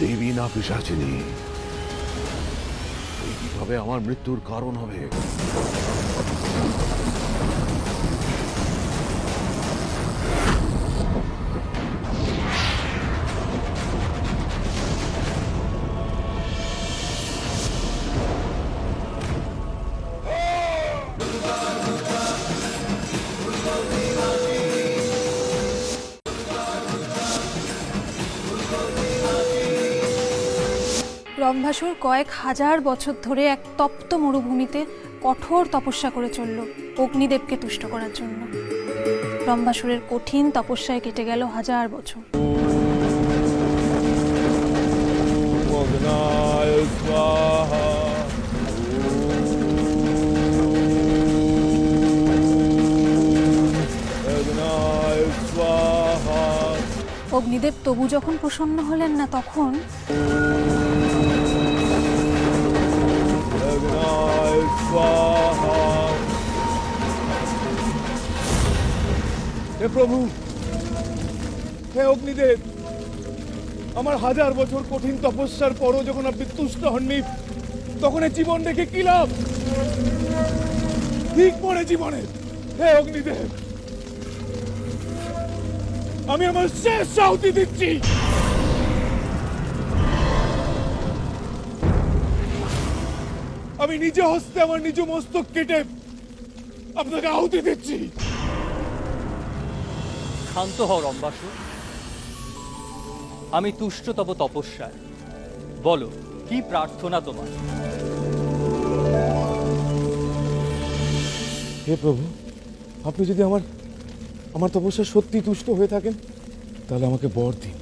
দেবী না পিশাচিনী, এই কিভাবে আমার মৃত্যুর কারণ হবে? রম্ভাসুর কয়েক হাজার বছর ধরে এক তপ্ত মরুভূমিতে কঠোর তপস্যা করে চলল অগ্নিদেবকে তুষ্ট করার জন্য। রম্ভাসুরের কঠিন তপস্যায় কেটে গেল হাজার বছর। অগ্নিদেব তবু যখন প্রসন্ন হলেন না, তখন হে প্রভু, হে অগ্নিদেব, আমার হাজার বছর কঠিন তপস্যার পরও যখন আপনি তুষ্ট হননি, তখন এই জীবন রেখে কি লাভ? ঠিক পড়ে জীবনে। হে অগ্নিদেব, আমি আমার শেষ আহুতি দিচ্ছি। আমি নিজ হস্তে আমার নিজ মস্তক কেটে আপনাকে আহুতি দিচ্ছি। শান্ত হও রম্বাসুর, আমি তুষ্ট তব তপস্যায়। বলো, কি প্রার্থনা তোমার? হে প্রভু, আপনি যদি আমার তপস্যা সত্যি তুষ্ট হয়ে থাকেন, তাহলে আমাকে বর দিন।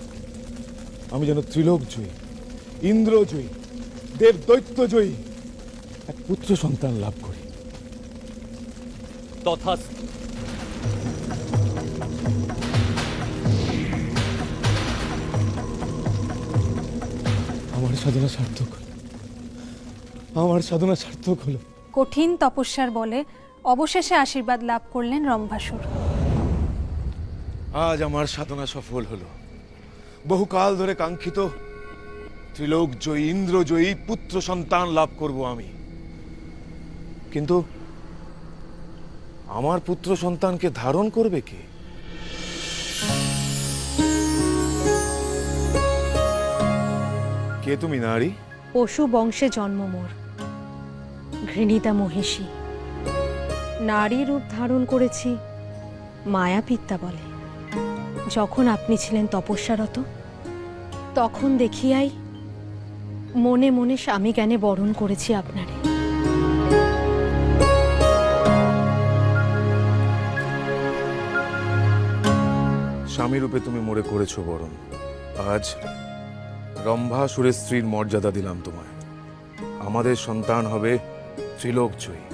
আমি যেন ত্রিলোক জয়ী, ইন্দ্র জয়ী, দেব দৈত্য জয়ী এক পুত্র সন্তান লাভ করি। তথাস্তু। আমার সাধনা সার্থক হলো, আমার সাধনা সার্থক হলো। কঠিন তপস্যার বলে অবশেষে আশীর্বাদ লাভ করলেন রম্ভাসুর। আজ আমার সাধনা সফল হলো। বহুকাল ধরে কাঙ্ক্ষিত ত্রিলোক জয়ী, ইন্দ্র জয়ী পুত্র সন্তান লাভ করব আমি। কিন্তু আমার পুত্র সন্তানকে ধারণ করবে কে? কে তুমি নারী? পশু বংশে জন্ম মোর, ঘৃণিতা মহিষী। নারী রূপ ধারণ করেছি মায়াপিত্তা বলে। যখন আপনি ছিলেন তপস্যারত, তখন দেখিয়াই মনে মনে স্বামী জ্ঞানে বরণ করেছি আপনারে। স্বামী রূপে তুমি মোরে করেছো বরণ। আজ রম্ভাসুরের স্ত্রীর মর্যাদা দিলাম তোমায়। আমাদের সন্তান হবে ত্রিলোক জয়ী।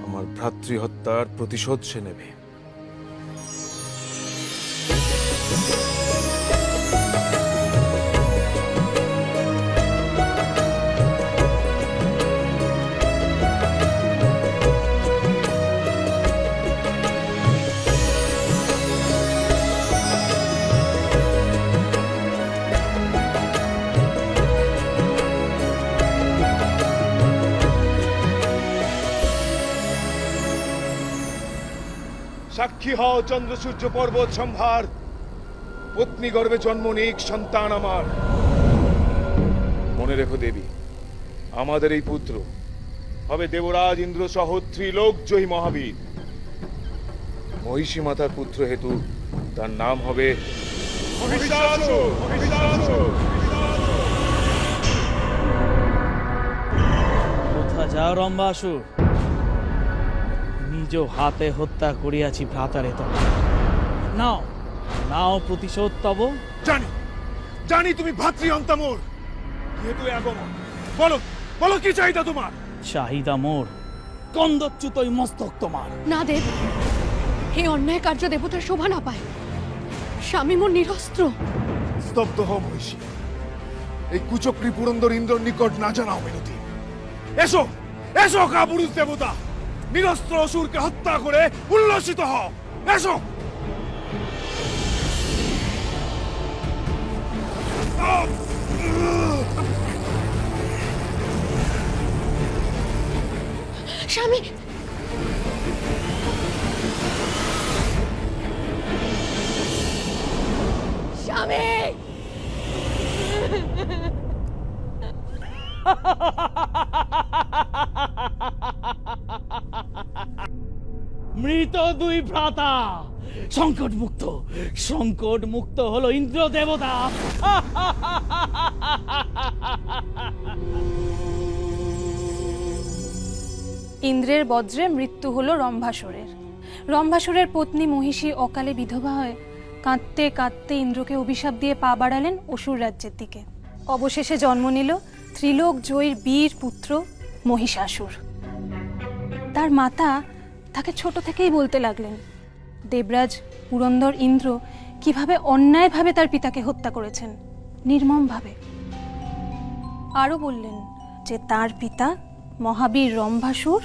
আমার ভ্রাতৃহত্যার প্রতিশোধ সে নেবে। সাক্ষী হও চন্দ্র সূর্য পর্বত সম্ভার, পত্নী গর্ভে জন্ম নিক সন্তান আমার। মনে রেখো দেবী, আমাদের এই পুত্র হবে দেবরাজ ইন্দ্র সহ ত্রিলোক জয়ী মহাবীর। মহিষী মাতার পুত্র হেতু তার নাম হবে কোথা যাও রম্বাসুর? নিজ হাতে হত্যা করিয়াছি ভ্রাতারে তব। নাও নাও প্রতিশোধ তব। জানি জানি তুমি ভাতৃ অন্তামোর, যেহেতু আগমন। বলো বলো কি চাহিদা তোমার? চাহিদা মোর কন্দচ্যুতই মস্তক তোমার। না দেব, হে অন্যায় কার্য দেবতার শোভা না পায়। স্বামী মোর নিরস্ত্র। স্তব্ধ হও মহিষী, এই কুচক্রী পুরন্দর ইন্দ্রর নিকট না জানাও মিনতি। এসো এসো কাপুরুষ দেবতা, নিরস্ত্র অসুরকে হত্যা করে উল্লসিত হও। এসো। স্বামী, স্বামী, মৃত দুই ভ্রাতা সংকট মুক্ত হলো ইন্দ্র দেবতা। ইন্দ্রের বজ্রে মৃত্যু হলো রম্ভাসুরের। রম্ভাসুরের পত্নী মহিষী অকালে বিধবা হয়ে কাঁদতে কাঁদতে ইন্দ্রকে অভিশাপ দিয়ে পা বাড়ালেন অসুর রাজ্যের দিকে। অবশেষে জন্ম নিল ত্রিলোক জয়ীর বীর পুত্র মহিষাসুর। তার মাতা তাকে ছোট থেকেই বলতে লাগলেন দেবরাজ পুরন্দর ইন্দ্র কিভাবে অন্যায়ভাবে তার পিতাকে হত্যা করেছেন, নির্মমভাবে। আরও বললেন যে তার পিতা মহাবীর রম্ভাসুর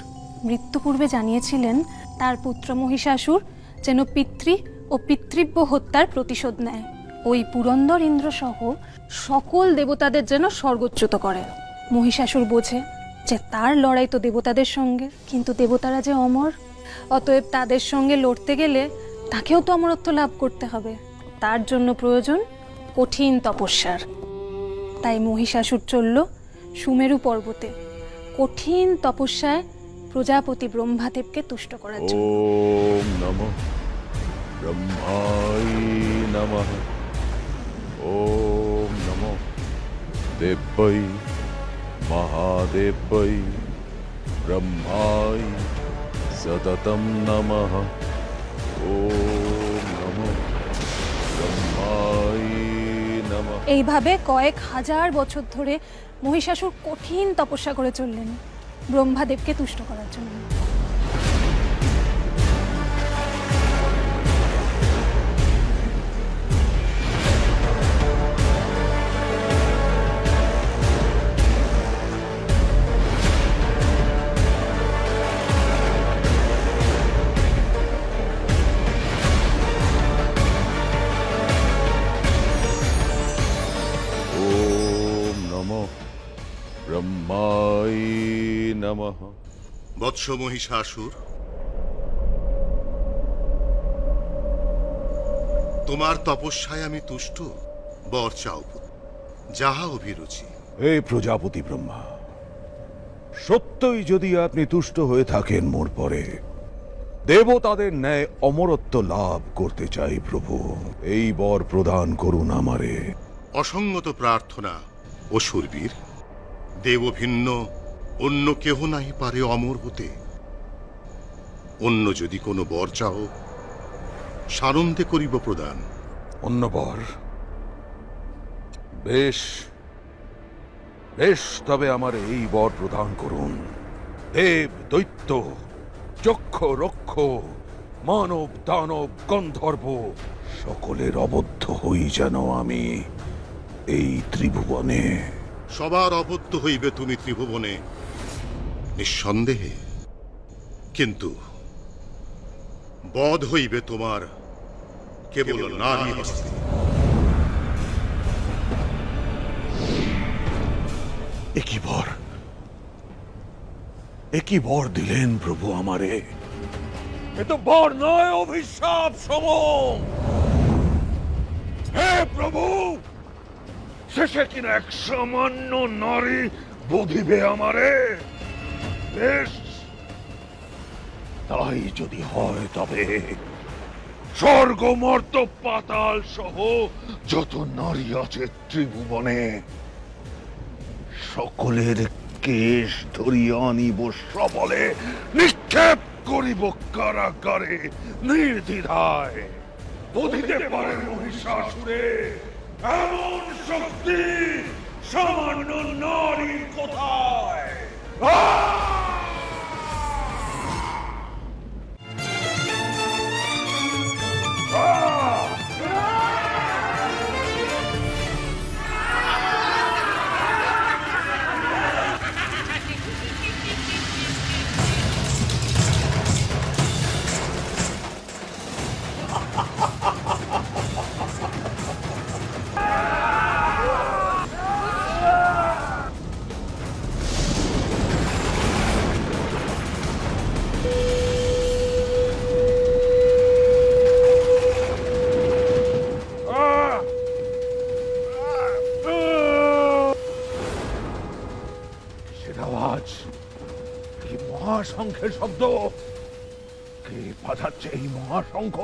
মৃত্যুপূর্বে জানিয়েছিলেন তার পুত্র মহিষাসুর যেন পিতৃ ও পিতৃব্য হত্যার প্রতিশোধ নেয়। ওই পুরন্দর ইন্দ্র সহ সকল দেবতাদের যেন স্বর্গচ্যুত করে। মহিষাসুর বোঝে যে তার লড়াই তো দেবতাদের সঙ্গে, কিন্তু দেবতারা যে অমর, অতএব তাদের সঙ্গে লড়তে গেলে তাকেও তো অমরত্ব লাভ করতে হবে। তার জন্য প্রয়োজন কঠিন তপস্যার। তাই মহিষাসুর চলল সুমেরু পর্বতে কঠিন তপস্যায় প্রজাপতি ব্রহ্মাদেবকে তুষ্ট করার জন্য। ওম নমঃ ব্রহ্মায় নমঃ। ওম নমঃ দেব্যৈ মহাদেব্যৈ ব্রহ্মায় সততম নমঃ। ওম নমঃ ব্রহ্মায় নমঃ। এইভাবে কয়েক হাজার বছর ধরে মহিষাসুর কঠিন তপস্যা করে চললেন ব্রহ্মাদেবকে তুষ্ট করার জন্য। ওম নমঃ ব্রহ্মায় নমঃ। বৎস মহিষাসুর, তোমার তপস্যায় আমি তুষ্ট, বর চাও যাহা অভিরুচি। এই প্রজাপতি ব্রহ্মা, সত্যই যদি আপনি তুষ্ট হয়ে থাকেন মোর পরে, দেবতাদের ন্যায় অমরত্ব লাভ করতে চাই প্রভু। এই বর প্রদান করুন আমারে। অসঙ্গত প্রার্থনা অসুরবীর, দেব ভিন্ন অন্য কেহ নাই পারে অমর হতে। অন্য যদি কোনো বর চাও, সানন্দে করিব প্রদান। অন্য বর? বেশ বেশ, তবে আমার এই বর প্রদান করুন। দেব দৈত্য যক্ষ রক্ষ মানব দানব গন্ধর্ব সকলের অবদ্ধ হই যেন আমি এই ত্রিভুবনে। সবার অবদ্ধ হইবে তুমি ত্রিভুবনে নিঃসন্দেহে, কিন্তু বধ হইবে তোমার কেবল নারী হস্তে। একই বর দিলেন প্রভু আমারে? এ তো বর নয়, অভিশাপ সম। হে প্রভু, শেষে কিনা এক সামান্য নারী বধিবে আমারে? বেশ, তাই যদি হয় তবে স্বর্গ মর্ত পাতাল সহ যত নারী আছে ত্রিভুবনে সকলের কেশ ধরিয়া আনিব সবলে, নিক্ষেপ করিব কারাগারে নির্দ্বিধায়। বধিতে পারে মহিষাসুরে এমন শক্তি সামান্য নারীর কোথায়? শঙ্খের শব্দ। কে বাজাচ্ছে এই মহাশঙ্খ?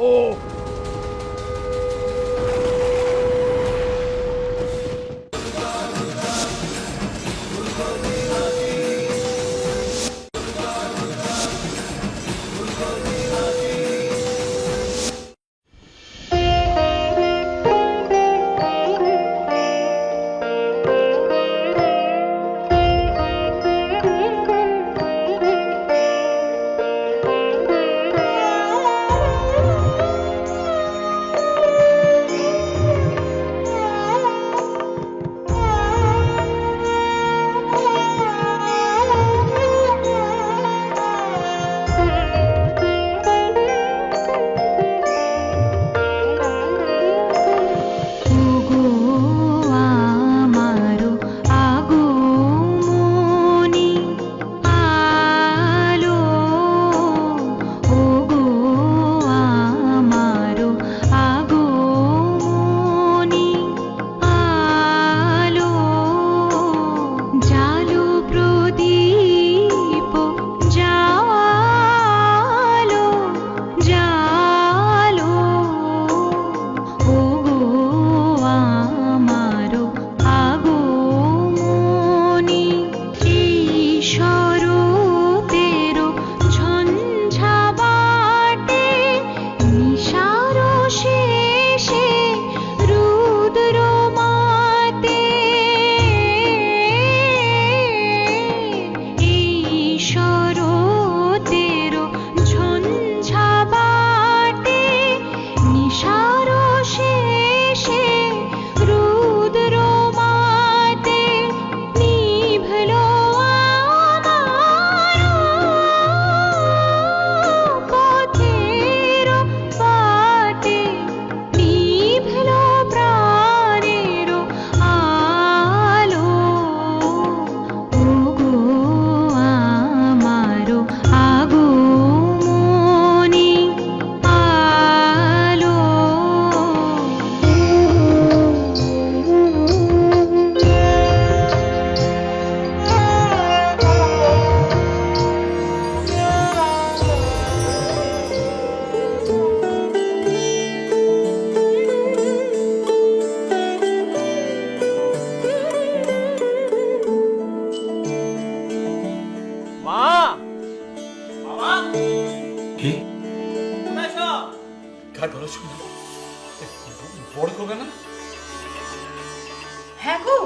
হ্যাঁ গো,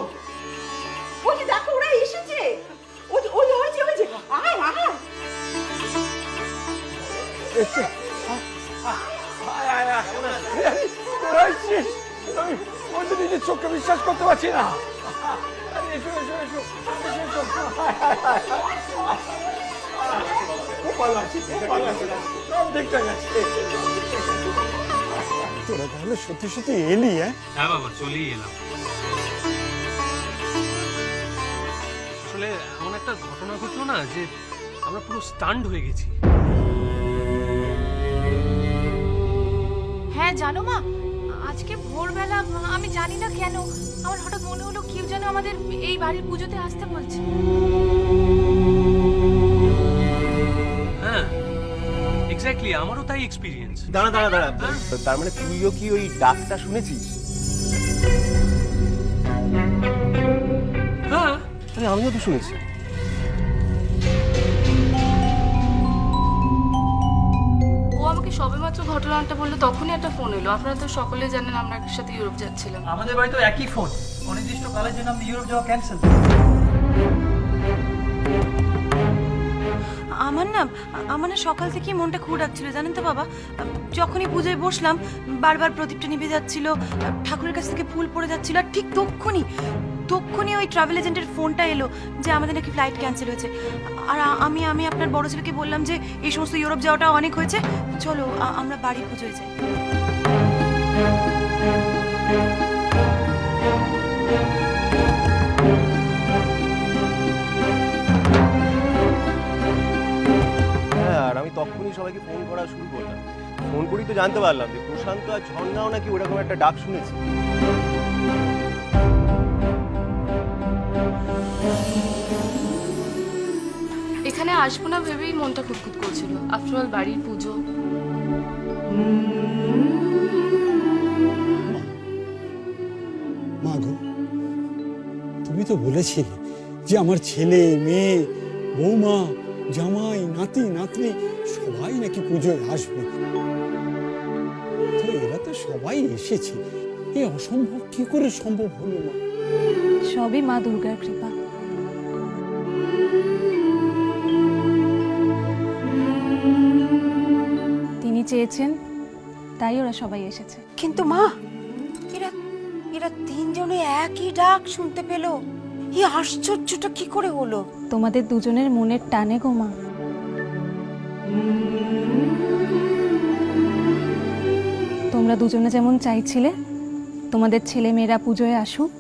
ওই যে দেখো ওরা এসেছে। ওই ওই ওই যে ওই যে আয় আয়। আমি তো নিজের চোখকে বিশ্বাস করতে পারছি না। তোরা তাহলে সত্যি সত্যি এলি? হ্যাঁ বাবা, চলেই এলাম। আসলে এমন একটা ঘটনা ঘটলো না যে আমরা পুরো স্টান্ড হয়ে গেছি। হ্যাঁ জানো মা, আজকে ভোরবেলা আমি জানি না কেন আমার হঠাৎ মনে হলো কেউ যেন আমাদের এই বাড়ির পুজোতে আসতে বলছে। হ্যাঁ এক্স্যাক্টলি, আমারও তাই এক্সপিরিয়েন্স। দাঁড়া দাঁড়া দাঁড়া, তার মানে তুইও কি ওই ডাকটা শুনেছিস? হ্যাঁ আমিও তো শুনেছি। ও আমাকে সবেমাত্র ঘটনাটা বললো, তখনই একটা ফোন এলো। আপনারা তো সকলে জানেন আমরা একসাথে ইউরোপ যাচ্ছিলাম। আমাদের বাড়ি তো একই ফোন, অনির্দিষ্টকালের জন্য আমি ইউরোপ যাওয়া ক্যান্সেল। আমার না সকাল থেকেই মনটা খুব ডাকছিল জানেন তো বাবা। যখনই পুজোয় বসলাম বারবার প্রদীপটা নিভে যাচ্ছিল, ঠাকুরের কাছ থেকে ফুল পড়ে যাচ্ছিল, আর ঠিক তক্ষুনি ওই ট্রাভেল এজেন্টের ফোনটা এলো যে আমাদের নাকি ফ্লাইট ক্যান্সেল হয়েছে। আর আমি আপনার বড় ছেলেকে বললাম যে এই সমস্ত ইউরোপ যাওয়াটা অনেক হয়েছে, চলো আমরা বাড়ি পুজোয় যাই। আর আমি তখনই সবাইকে ফোন করা শুরু করলাম। ফোন করেই তো জানতে পারলাম যে প্রশান্ত আর ঝর্ণাও নাকি ওরকম একটা ডাক শুনেছে। এখানে আসবো না ভেবেই মনটা খুঁতখুত করছিল, আফটার অল বাড়ির পুজো। মা গো, তুমি তো বলেছিলে যে আমার ছেলে মেয়ে বৌমা জামাই নাতি নাতনি সবাই নাকি পুজোয় আসবে। তো এরা তো সবাই এসেছে, এ অসম্ভব কি করে সম্ভব হলো না? সবই মা দুর্গার কৃপা। তিনি চেয়েছেন, তাই ওরা সবাই এসেছে। কিন্তু মা, এরা এরা তিনজনে একই ডাক শুনতে পেল, এই আশ্চর্যটা কি করে হলো? তোমাদের দুজনের মনের টানে গো মা। তোমরা দুজনে যেমন চাইছিলে তোমাদের ছেলে মেয়েরা পুজোয় আসুক,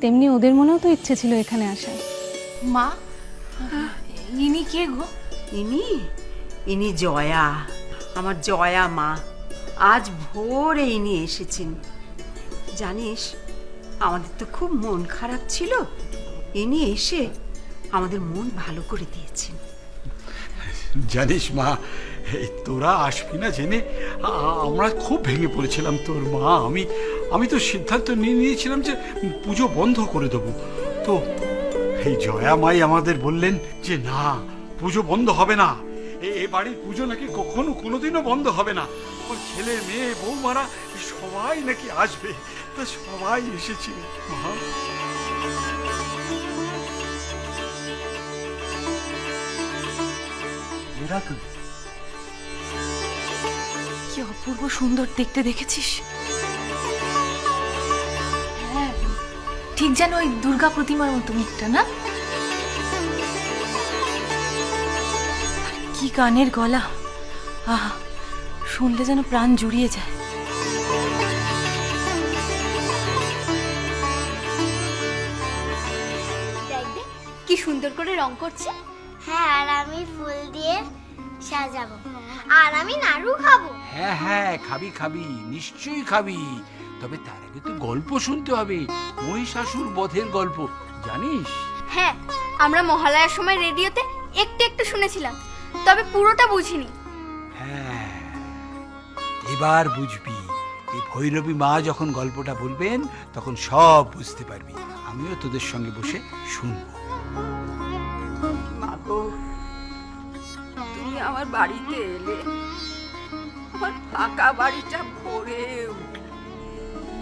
তেমনি ওদের মনেও তো ইচ্ছে ছিল এখানে আসার। মা, ইনি কে গো? ইনি জয়া, আমার জয়া মা। আজ ভোরে ইনি এসেছেন। জানিস, আমাদের তো খুব মন খারাপ ছিল, ইনি এসে আমাদের মন ভালো করে দিয়েছেন। জানিস মা, এই তোরা আসবি না জেনে আমরা খুব ভেঙে পড়েছিলাম। তোর মা আমি তো সিদ্ধান্ত নিয়ে নিয়েছিলাম যে পুজো বন্ধ করে দেবো। তো এই জয়া মাই আমাদের বললেন যে না, পুজো বন্ধ হবে না, এই বাড়ির পুজো নাকি কখনো কোনোদিনও বন্ধ হবে না। আমার ছেলে মেয়ে বৌমারা সবাই নাকি আসবে। তা সবাই এসেছে মা। কি অপূর্ব সুন্দর দেখতে, দেখেছিস? হ্যাঁ, ঠিক যেন ওই দুর্গা প্রতিমার মতো মুখটা, না? কি গানের গলা, আহা, শুনলে যেন প্রাণ জুড়িয়ে যায়। কি সুন্দর করে রং করছে। হ্যাঁ, আর আমি ফুল দিয়ে সাজাবো, আর আমি নাড়ু খাবো। হ্যাঁ হ্যাঁ, খাবি খাবি, নিশ্চয়ই খাবি। তবে তার আগে তো গল্প শুনতে হবে, মহিষাসুর বধের গল্প, জানিস? হ্যাঁ, আমরা মহালয়ার সময় রেডিওতে একটু একটু শুনেছিলাম, তবে পুরোটা বুঝিনি। হ্যাঁ, এবার বুঝবি। এই ভৈরবী মা যখন গল্পটা বলবেন তখন সব বুঝতে পারবি। আমিও তোদের সঙ্গে বসে শুনবো। মাগো, তুমি আমার বাড়িতে এলে, আমার ফাঁকা বাড়িটা ভরে উঠল।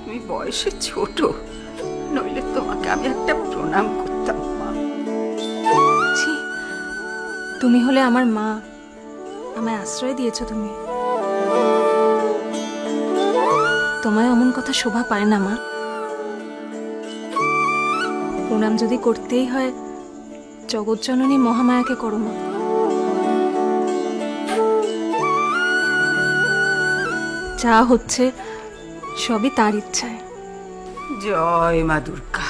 তুমি বয়সে ছোট, নইলে তোমাকে আমি একটা প্রণাম করতাম মা। ছি, তুমি হলে আমার মা, আমায় আশ্রয় দিয়েছো তুমি। তোমায় অমন কথা শোভা পায় না মা। প্রণাম যদি করতেই হয় জগৎজননী মহামায়াকে করো মা। যা হচ্ছে সবই তার ইচ্ছায়। জয় মা দুর্গা।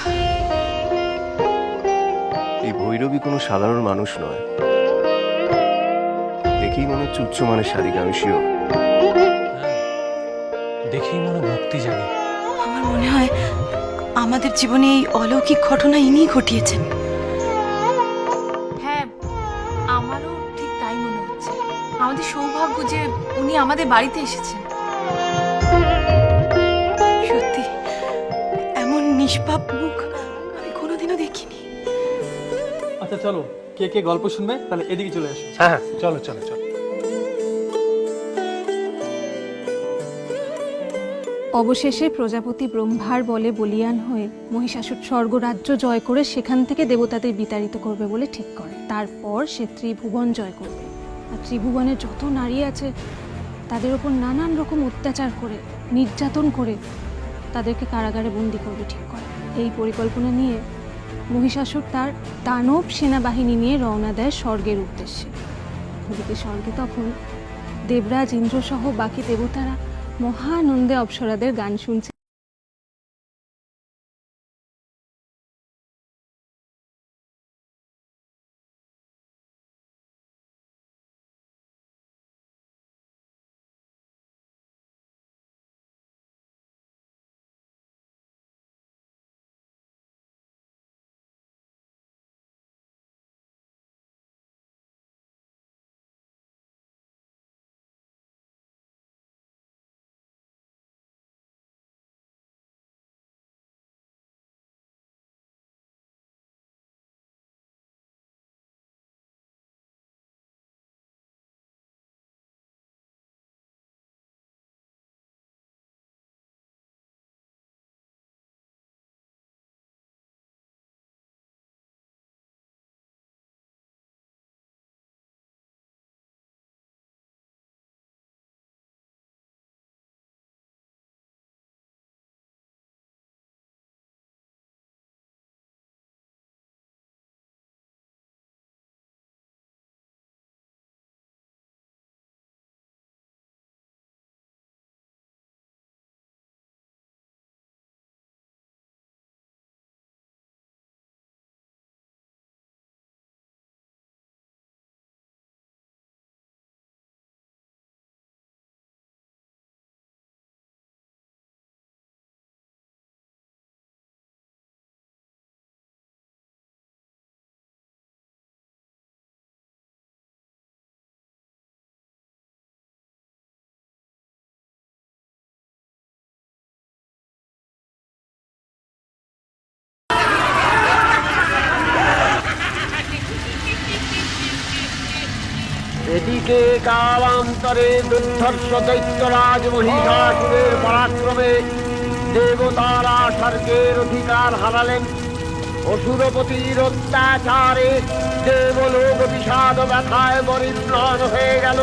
এই ভৈরবী কোনো সাধারণ মানুষ নয়, দেখেই মনে হচ্ছে উচ্চমানের সারিকা। আমি শিওর। দেখেই মনে ভক্তি জাগে। আমার মনে হয় আমাদের জীবনে এই অলৌকিক ঘটনা ইনিই ঘটিয়েছেন। হ্যাঁ, আমারও ঠিক তাই মনে হচ্ছে। আমাদের সৌভাগ্য যে উনি আমাদের বাড়িতে এসেছেন। সত্যি, এমন নিষ্পাপ মুখ আমি কোনোদিনও দেখিনি। আচ্ছা চলো, কে কে গল্প শুনবে তাহলে এদিকে চলে আসো। হ্যাঁ হ্যাঁ, চলো চলো চলো। অবশেষে প্রজাপতি ব্রহ্মার বলে বলিয়ান হয়ে মহিষাসুর স্বর্গরাজ্য জয় করে সেখান থেকে দেবতাদের বিতাড়িত করবে বলে ঠিক করে। তারপর সে ত্রিভুবন জয় করবে, আর ত্রিভুবনের যত নারী আছে তাদের ওপর নানান রকম অত্যাচার করে, নির্যাতন করে তাদেরকে কারাগারে বন্দি করবে ঠিক করে। এই পরিকল্পনা নিয়ে মহিষাসুর তার দানব সেনাবাহিনী নিয়ে রওনা দেয় স্বর্গের উদ্দেশ্যে। ওদিকে স্বর্গে তখন দেবরাজ ইন্দ্র সহ বাকি দেবতারা মহানন্দে অপ্সরাদের গান শুনছে। এদিকে কালান্তরে দুর্ধর্ষ দৈত্যরাজ মহিষাসুরের পরাক্রমে দেবতারা স্বর্গের অধিকার হারালেন। অসুরপতির অত্যাচারে দেবলোক বিষাদ ব্যথায় পরিম্লান হয়ে গেল।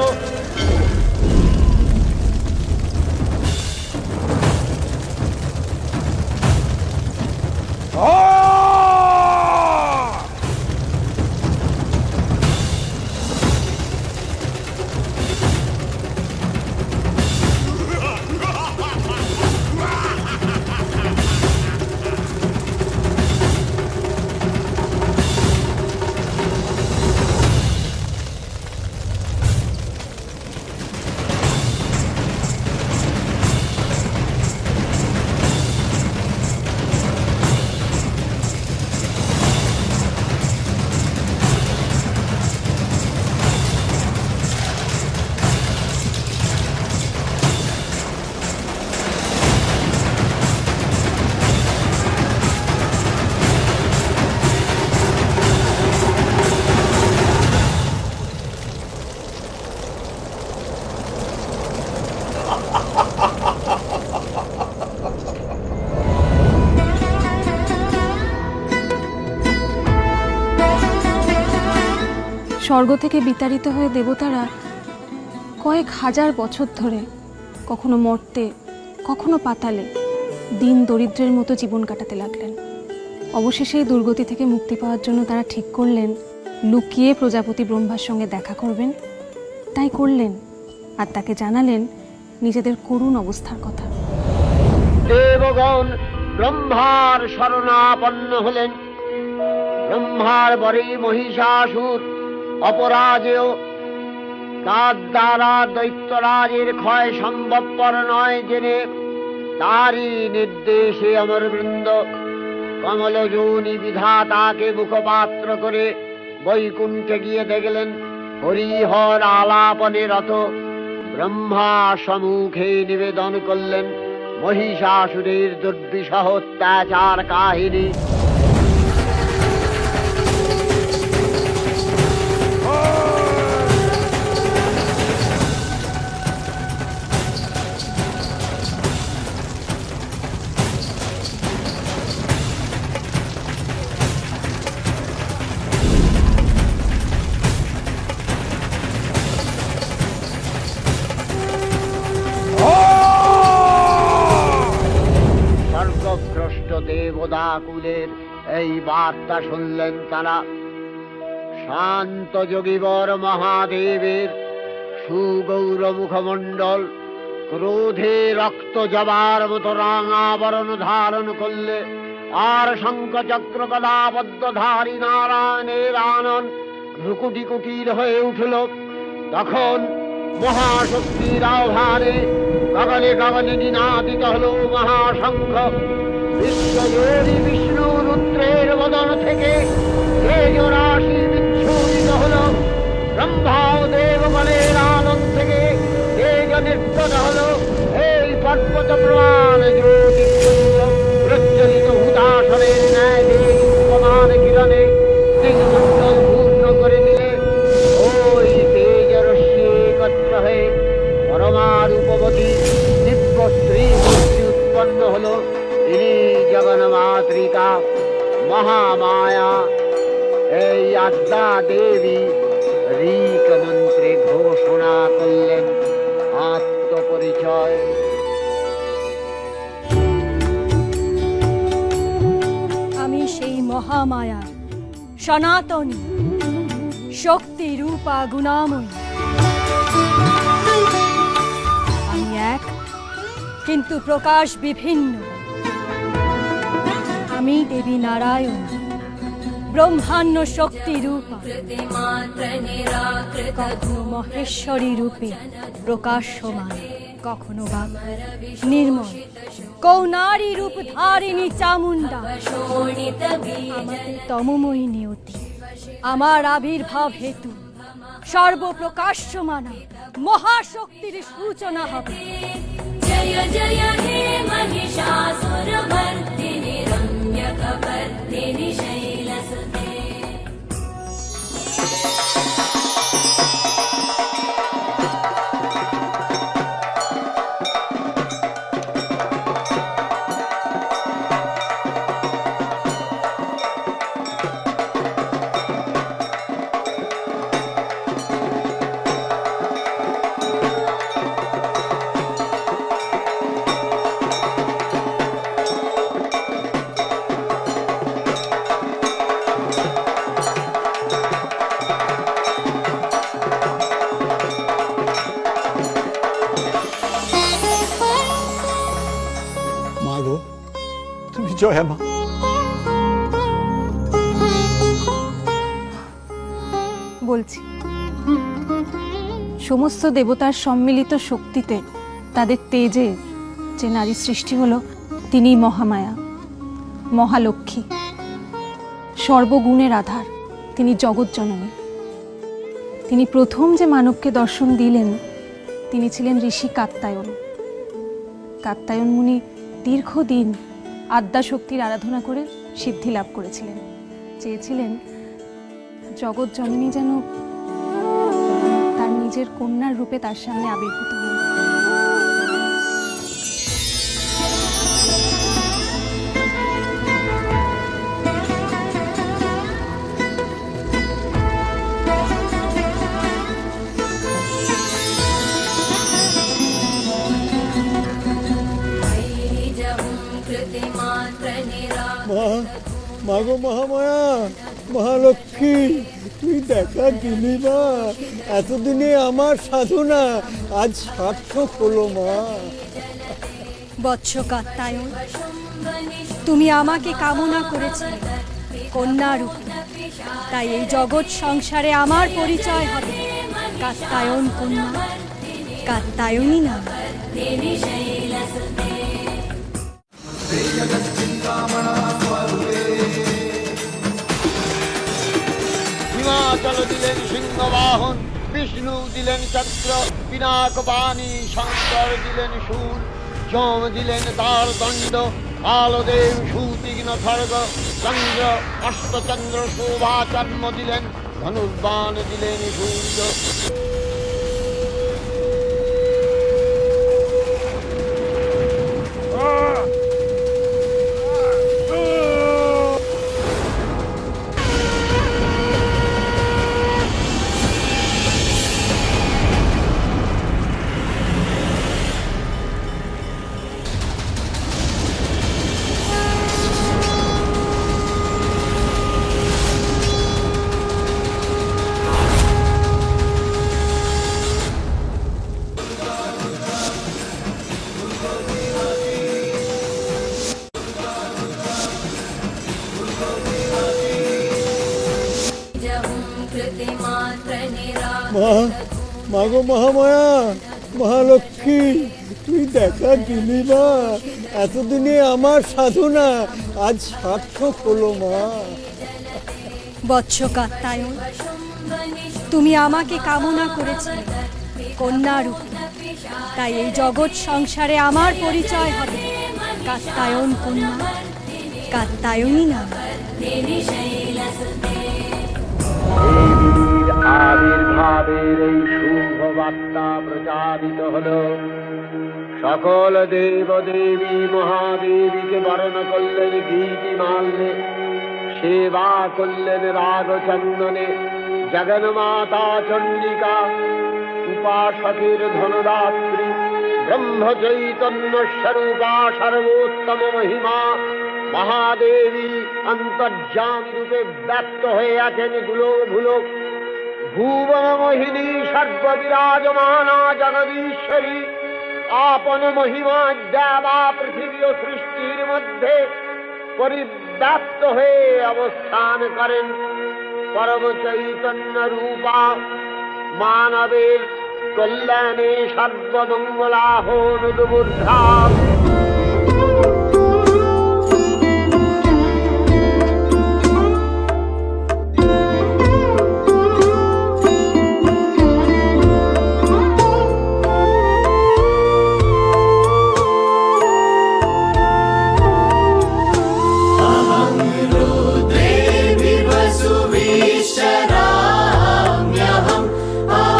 স্বর্গ থেকে বিতাড়িত হয়ে দেবতারা কয়েক হাজার বছর ধরে কখনো মর্তে কখনো পাতালে দিন দরিদ্রের মতো জীবন কাটাতে লাগলেন। অবশেষে এই দুর্গতি থেকে মুক্তি পাওয়ার জন্য তারা ঠিক করলেন লুকিয়ে প্রজাপতি ব্রহ্মার সঙ্গে দেখা করবেন। তাই করলেন আর তাকে জানালেন নিজেদের করুণ অবস্থার কথা। দেবগণ ব্রহ্মার শরণাপন্ন হলেন। ব্রহ্মার বরে মহিষাসুর অপরাজেয়, তার দ্বারা দৈত্যরাজের ক্ষয় সম্ভবপর নয় জেনে তারই নির্দেশে অমরবৃন্দ কমলযোনি বিধাতাকে মুখপাত্র করে বৈকুণ্ঠে গিয়ে দেখলেন হরিহর আলাপনে রত। ব্রহ্মা সম্মুখে নিবেদন করলেন মহিষাসুরের দুর্বিষহ অত্যাচার কাহিনী। দেবদাকুলের এই বার্তা শুনলেন তারা। শান্ত যোগীবর মহাদেবের সুগৌর মুখমণ্ডল ক্রোধে রক্ত জবার মতো রাঙাবরণ ধারণ করলে, আর শঙ্খ চক্র গদাবদ্ধধারী নারায়ণের আনন ভ্রুকুটি কুটির হয়ে উঠল। তখন মহাশক্তির আহ্বানে গগনে গগনে নিনাদিত হল মহাশঙ্খ। বিশ্বজোড়ী বিষ্ণু রুদ্রের বদন থেকে তেজ রাশি বিচ্ছুরিত হল। ব্রহ্মা ও দেবগণের আনন্দ থেকে তেজ নির্গত হল। এই পর্বত প্রমাণ জ্যোতিপুঞ্জ প্রজ্বলিত হুতাসনের ন্যায় প্রমাণ কিরণে দিগমণ্ডল পূর্ণ করে দিলে ওই তেজ রশ্মি একত্র হয়ে পরমারূপবতী দিব্য স্ত্রী মূর্তি উৎপন্ন হল। তিনি জগন্মাতৃকা মহামায়া। এই আদ্যা দেবী ঋক মন্ত্রে ঘোষণা করলেন আত্মপরিচয়। আমি সেই মহামায়া, সনাতনী, শক্তি রূপা গুণাময়ী। আমি এক, কিন্তু প্রকাশ বিভিন্ন। আমি দেবী নারায়ণ, ব্রহ্মাণ্ড শক্তি রূপা। কখনো মহেশ্বরী রূপে প্রকাশমান, কখনো বা নির্মল কৌনারী রূপ ধারিণী চামুণ্ডা। আমাদের তমময়ী নিয়তি, আমার আবির্ভাব হেতু সর্বপ্রকাশ্যমানা মহাশক্তির সূচনা হবে। জয় জয় হে মহিষাসুরমর্দিনী রম্যকবর্দিনী শৈলসুতে। গো, তুমি জয়া মা। বলছি, সমস্ত দেবতার সম্মিলিত শক্তিতে, তাদের তেজে যে নারী সৃষ্টি হলো, তিনিই মহামায়া, মহালক্ষ্মী, সর্বগুণের আধার। তিনি জগৎ জননী। তিনি প্রথম যে মানবকে দর্শন দিলেন, তিনি ছিলেন ঋষি কাত্যায়ন। কাত্যায়ন মুনি দীর্ঘদিন আদ্যাশক্তির আরাধনা করে সিদ্ধি লাভ করেছিলেন। চেয়েছিলেন জগৎ জননী যেন তার নিজের কন্যার রূপে তার সামনে আবির্ভূত হন। মা গো মহামায়া, মহালক্ষ্মী, তুই দেখা দিলি মা। এতদিনে আমার সাধনা আজ সার্থক হলো মা। বৎস কাত্যায়ন, তুমি আমাকে কামনা করেছিলে কন্যা রূপে, তাই এই জগৎ সংসারে আমার পরিচয় হবে কাত্যায়ন কন্যা, কাত্যায়নী নাম। হিমাচল দিলেন সিংহবাহন, বিষ্ণু দিলেন চক্র, পিনাকপাণি শঙ্কর দিলেন শূল, যম দিলেন তার দণ্ড, কালদেব সুতীক্ষ্ণ খড়গ, চন্দ্র অষ্টচন্দ্র শোভাচর্ম দিলেন, ধনুর্বাণ দিলেন সূর্য। মা গো মহামায়া, মহালক্ষ্মী, তুই দেখা দিলি মা। এতদিনে আমার সাধনা আজ সার্থক হলো মা। বৎস কাত্যায়ন, তুমি আমাকে কামনা করেছিলে কন্যা রূপে, তাই এই জগৎ সংসারে আমার পরিচয় হবে কাত্যায়ন কন্যা, কাত্যায়নী নাম। আবির্ভাবের এই শুভ বার্তা প্রচারিত হলো। সকল দেব দেবী মহাদেবীকে বরণ করলেন গীতিমাল্যে, সেবা করলেন রাগ চন্দনে। জগন্মাতা চণ্ডিকা, উপাসকের ধনদাত্রী, ব্রহ্ম চৈতন্য স্বরূপা, সর্বোত্তম মহিমা মহাদেবী অন্তর্যামী রূপে ব্যক্ত হয়ে আছেন গুলো ভুলোক। ভুবন মোহিনী সর্ববিরাজমানা জগদীশ্বরী, আপন মহিমা দেবা পৃথিবী ও সৃষ্টির মধ্যে পরিব্যাপ্ত হয়ে অবস্থান করেন। পরম চৈতন্য রূপা মানবের কল্যাণে সর্বমঙ্গলাহ নুদবুদ্ধা।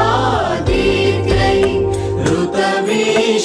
आदित्यै ऋतविश्वदेवैः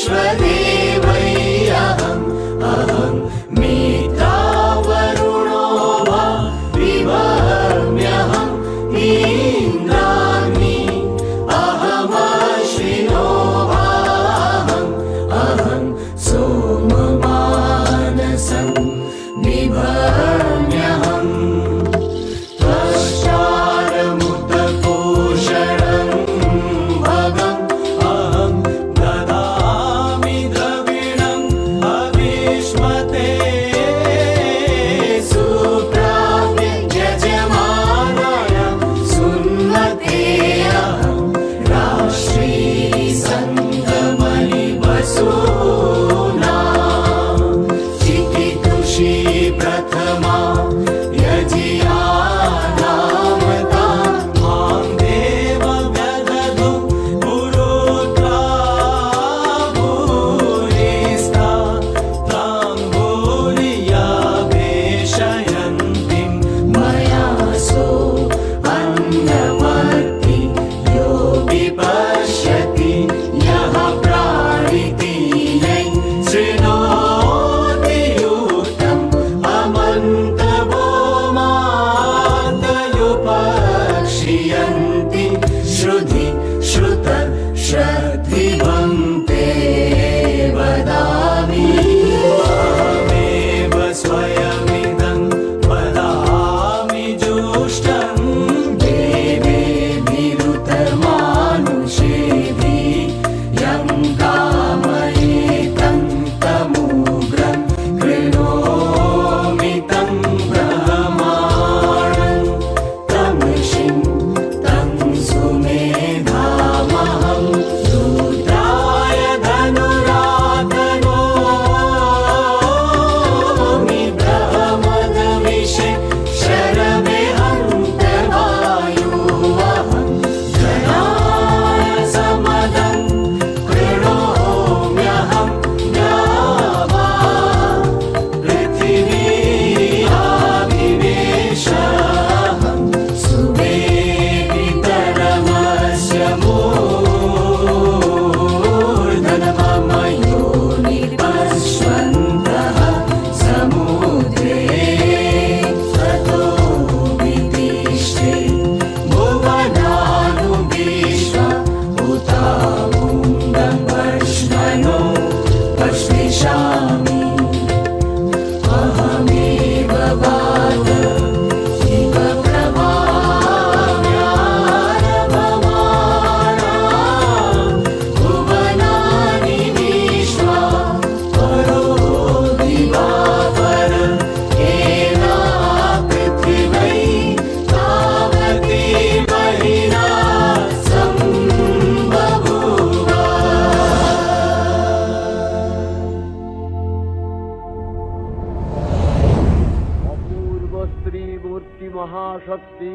মূর্তি মহাশক্তি